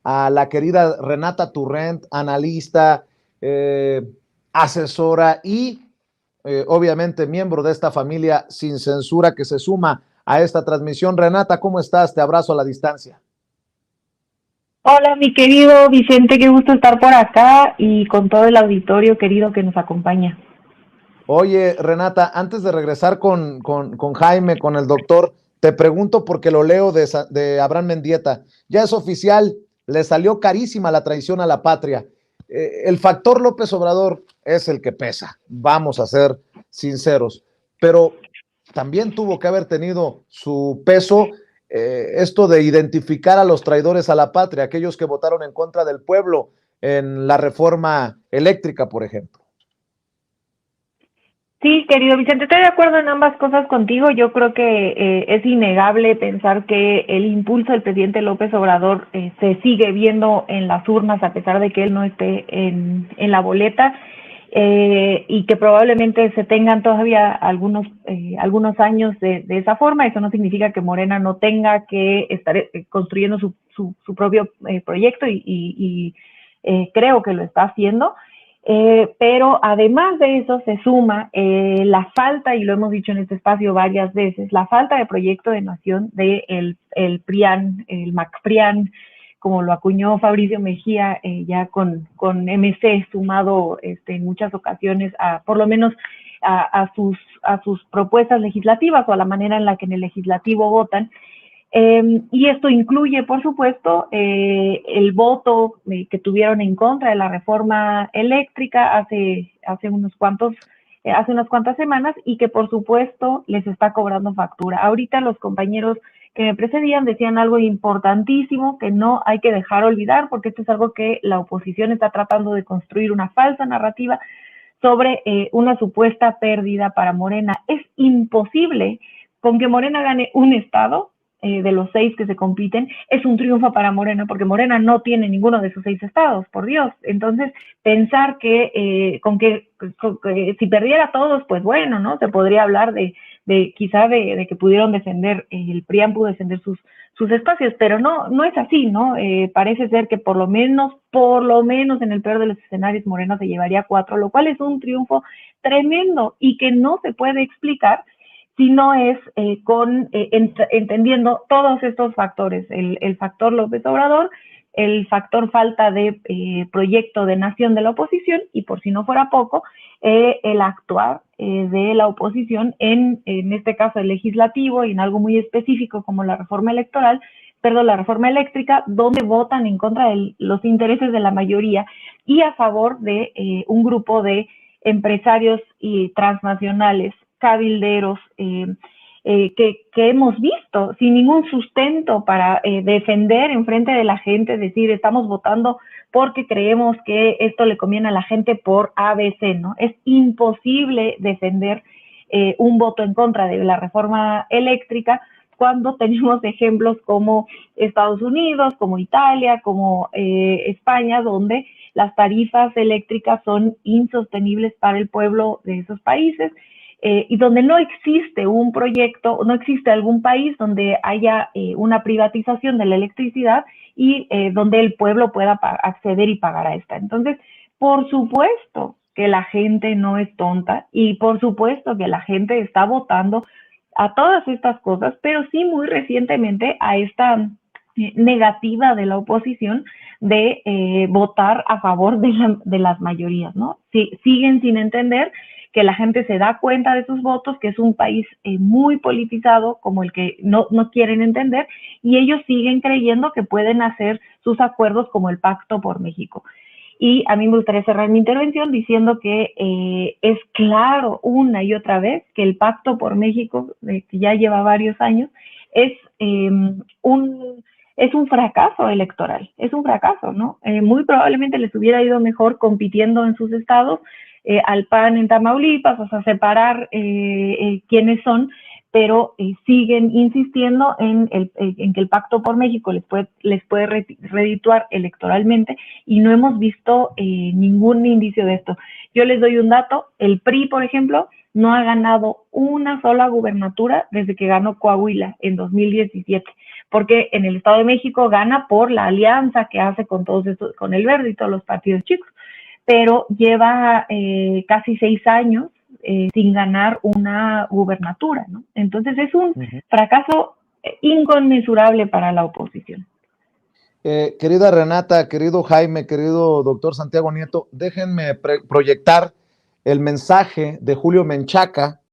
a la querida Renata Turrent, analista, eh, asesora y obviamente miembro de esta familia sin censura que se suma a esta transmisión. Renata, ¿cómo estás? Te abrazo a la distancia. Hola, mi querido Vicente, qué gusto estar por acá y con todo el auditorio querido que nos acompaña. Oye, Renata, antes de regresar con Jaime, con el doctor, te pregunto porque lo leo de Abraham Mendieta. Ya es oficial, le salió carísima la traición a la patria. El factor López Obrador es el que pesa, vamos a ser sinceros, pero también tuvo que haber tenido su peso esto de identificar a los traidores a la patria, aquellos que votaron en contra del pueblo en la reforma eléctrica, por ejemplo. Sí, querido Vicente, estoy de acuerdo en ambas cosas contigo. Yo creo que es innegable pensar que el impulso del presidente López Obrador se sigue viendo en las urnas a pesar de que él no esté en la boleta y que probablemente se tengan todavía algunos años de esa forma. Eso no significa que Morena no tenga que estar construyendo su propio proyecto y creo que lo está haciendo. Pero además de eso se suma la falta, y lo hemos dicho en este espacio varias veces, la falta de proyecto de nación de el PRIAN, el MacPRIAN, como lo acuñó Fabricio Mejía, ya con MC sumado en muchas ocasiones a por lo menos a sus propuestas legislativas o a la manera en la que en el legislativo votan. Y esto incluye, por supuesto, el voto que tuvieron en contra de la reforma eléctrica hace unas cuantas semanas y que, por supuesto, les está cobrando factura. Ahorita los compañeros que me precedían decían algo importantísimo que no hay que dejar olvidar, porque esto es algo que la oposición está tratando de construir una falsa narrativa sobre una supuesta pérdida para Morena. Es imposible con que Morena gane un estado de los 6 que se compiten, es un triunfo para Morena, porque Morena no tiene ninguno de esos 6 estados, por Dios. Entonces, pensar que con que si perdiera todos, pues bueno, ¿no? Se podría hablar de quizá de que pudieron defender, el PRIAN pudo defender sus espacios, pero no es así, ¿no? Parece ser que por lo menos en el peor de los escenarios Moreno se llevaría 4, lo cual es un triunfo tremendo y que no se puede explicar si no es entendiendo todos estos factores, el factor López Obrador, el factor falta de proyecto de nación de la oposición y por si no fuera poco, el actuar de la oposición en este caso el legislativo y en algo muy específico como la reforma electoral, perdón, la reforma eléctrica, donde votan en contra de los intereses de la mayoría y a favor de un grupo de empresarios y transnacionales, cabilderos, que hemos visto sin ningún sustento para defender en frente de la gente, decir, estamos votando porque creemos que esto le conviene a la gente por ABC, ¿no? Es imposible defender un voto en contra de la reforma eléctrica cuando tenemos ejemplos como Estados Unidos, como Italia, como España, donde las tarifas eléctricas son insostenibles para el pueblo de esos países y donde no existe un proyecto, no existe algún país donde haya una privatización de la electricidad y donde el pueblo pueda acceder y pagar a esta. Entonces, por supuesto que la gente no es tonta y por supuesto que la gente está votando a todas estas cosas, pero sí muy recientemente a esta negativa de la oposición de votar a favor de las mayorías, ¿no? Siguen sin entender que la gente se da cuenta de sus votos, que es un país muy politizado, como el que no quieren entender, y ellos siguen creyendo que pueden hacer sus acuerdos como el Pacto por México. Y a mí me gustaría cerrar mi intervención diciendo que es claro una y otra vez que el Pacto por México, que ya lleva varios años, es es un fracaso electoral, es un fracaso, ¿no? Muy probablemente les hubiera ido mejor compitiendo en sus estados, al PAN en Tamaulipas, o sea, separar quiénes son, pero siguen insistiendo en que el Pacto por México les puede redituar electoralmente y no hemos visto ningún indicio de esto. Yo les doy un dato, el PRI, por ejemplo, no ha ganado una sola gubernatura desde que ganó Coahuila en 2017. porque en el Estado de México gana por la alianza que hace con todos estos, con el Verde y todos los partidos chicos, pero lleva casi 6 años sin ganar una gubernatura, ¿no? Entonces es un fracaso inconmensurable para la oposición. Querida Renata, querido Jaime, querido doctor Santiago Nieto, déjenme proyectar el mensaje de Julio Menchaca,